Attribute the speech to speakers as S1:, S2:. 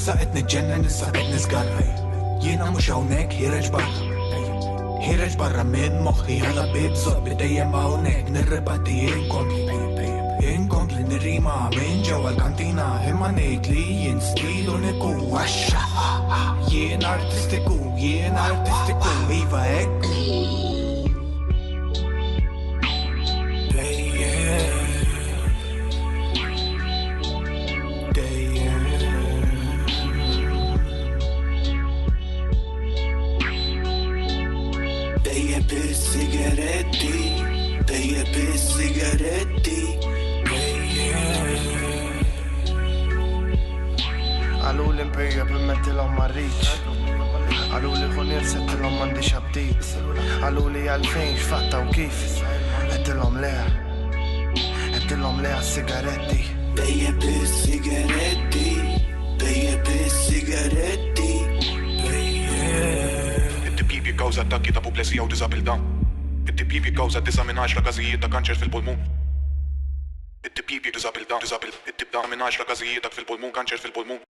S1: Issa qed niġġenna issa qed nisgarra jiena mhux hawnhekk ħireġ barra minn moħħi ħala bibżoq bidejjem hawnhekk nirribati inkompli nirrima minn ġewwa l-kantina imma ngħid li jien stil uniku għaxxa jien artistiku iva hekk sigaretti
S2: Għalu l-imperja bimmettilom marriċ Għalu li ħunir settilom mandi xabtit Għalu li għalfejn xfatta u kif Għettilom leħ sigaretti
S1: Bejja bis-sigaretti
S3: It-tibjib jikkawża attakki ta' apoplessija u diżabilità It-tibjib jikkawża 9 minn 10 każijiet ta' kanċer fil-pulmun It-tibjib jikkawża 9 minn 10 każijiet ta' fil-pulmun kanċer fil-pulmun